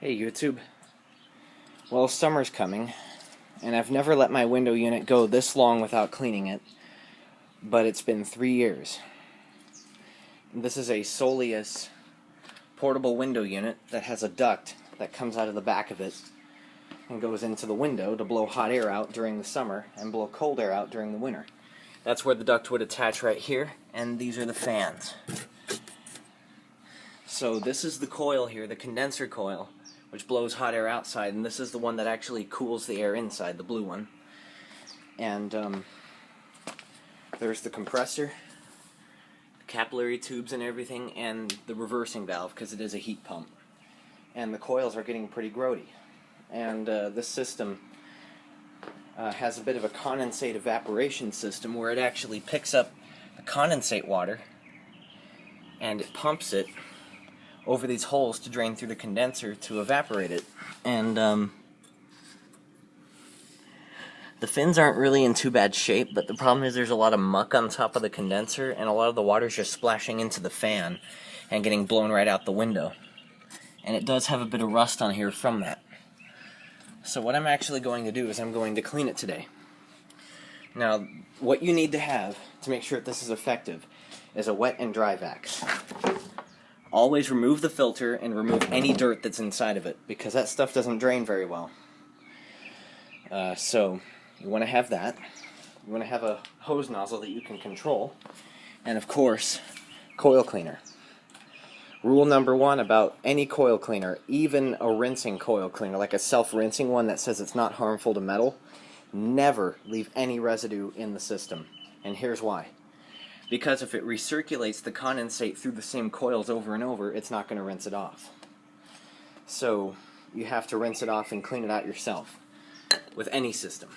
Hey YouTube. Well, summer's coming, and I've never let my window unit go this long without cleaning it, but it's been 3 years. This is a Soleus portable window unit that has a duct that comes out of the back of it and goes into the window to blow hot air out during the summer and blow cold air out during the winter. That's where the duct would attach right here, and these are the fans. So this is the coil here, the condenser coil, which blows hot air outside, and this is the one that actually cools the air inside, the blue one. And there's the compressor, the capillary tubes and everything, and the reversing valve, because it is a heat pump. And the coils are getting pretty grody. And this system has a bit of a condensate evaporation system where it actually picks up the condensate water and it pumps it over these holes to drain through the condenser to evaporate it. And the fins aren't really in too bad shape, but the problem is there's a lot of muck on top of the condenser, and a lot of the water's just splashing into the fan and getting blown right out the window. And it does have a bit of rust on here from that. So what I'm actually going to do is I'm going to clean it today. Now, what you need to have to make sure that this is effective is a wet and dry vac. Always remove the filter and remove any dirt that's inside of it, because that stuff doesn't drain very well. So you want to have that. You want to have a hose nozzle that you can control, and of course, coil cleaner. Rule number 1 about any coil cleaner, even a rinsing coil cleaner, like a self-rinsing one that says it's not harmful to metal, never leave any residue in the system. And here's why. Because if it recirculates the condensate through the same coils over and over, it's not going to rinse it off. So you have to rinse it off and clean it out yourself with any system.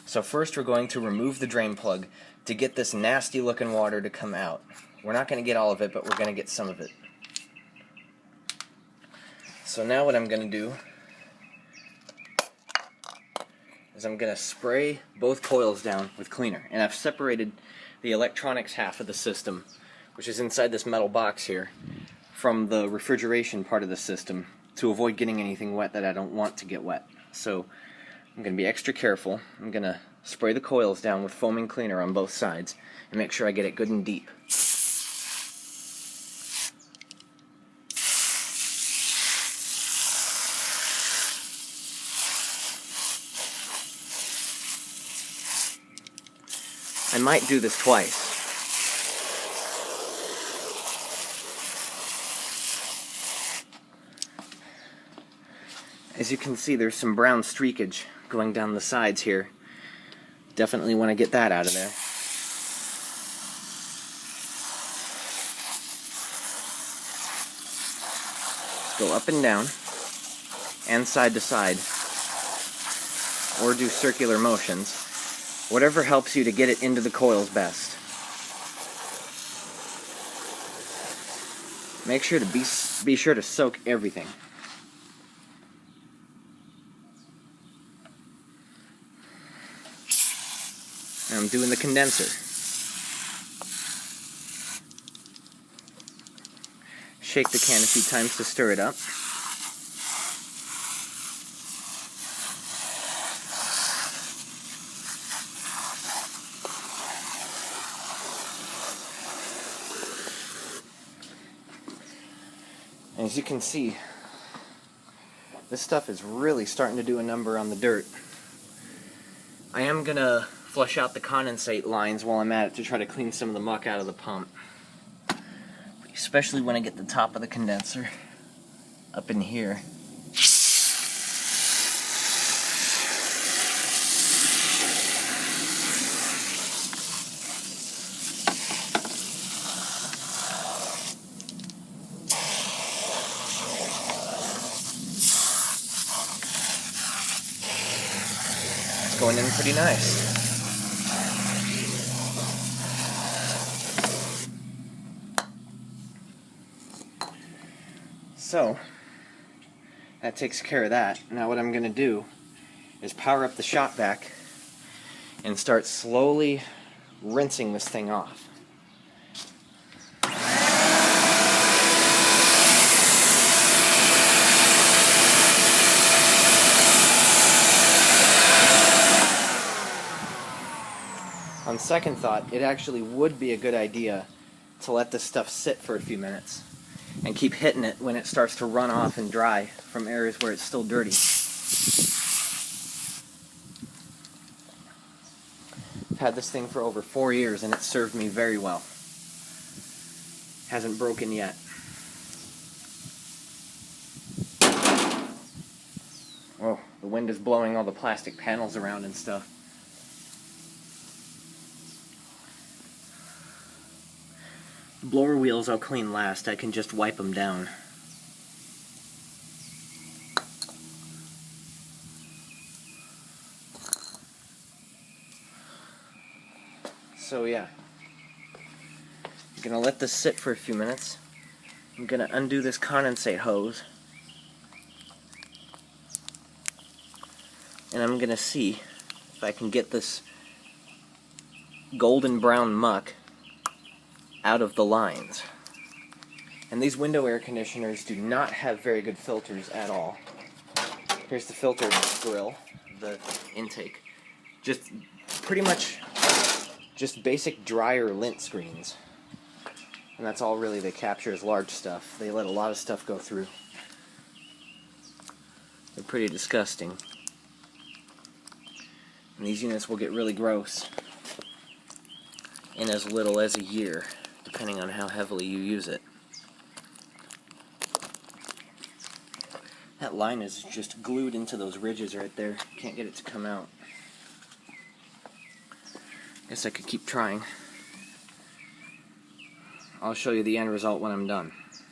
So first we're going to remove the drain plug to get this nasty looking water to come out. We're not going to get all of it, but we're going to get some of it. So now what I'm going to do is I'm going to spray both coils down with cleaner. And I've separated the electronics half of the system, which is inside this metal box here, from the refrigeration part of the system to avoid getting anything wet that I don't want to get wet. So I'm going to be extra careful. I'm going to spray the coils down with foaming cleaner on both sides and make sure I get it good and deep. I might do this twice. As you can see, there's some brown streakage going down the sides here. Definitely want to get that out of there. Just go up and down and side to side, or do circular motions. Whatever helps you to get it into the coils best. Make sure to be sure to soak everything. And I'm doing the condenser. Shake the can a few times to stir it up. As you can see, this stuff is really starting to do a number on the dirt. I am going to flush out the condensate lines while I'm at it to try to clean some of the muck out of the pump. Especially when I get the top of the condenser up in here. Going in pretty nice. So that takes care of that. Now what I'm going to do is power up the shop vac and start slowly rinsing this thing off. second thought, it actually would be a good idea to let this stuff sit for a few minutes and keep hitting it when it starts to run off and dry from areas where it's still dirty. I've had this thing for over 4 years and it's served me very well. Hasn't broken yet. Oh, the wind is blowing all the plastic panels around and stuff. Blower wheels I'll clean last. I can just wipe them down. So yeah, I'm gonna let this sit for a few minutes. I'm gonna undo this condensate hose, and I'm gonna see if I can get this golden brown muck out of the lines. And these window air conditioners do not have very good filters at all. Here's the filter grill, the intake. Just pretty much just basic dryer lint screens. And that's all really they capture is large stuff. They let a lot of stuff go through. They're pretty disgusting. And these units will get really gross in as little as a year, depending on how heavily you use it. That line is just glued into those ridges right there. Can't get it to come out. Guess I could keep trying. I'll show you the end result when I'm done.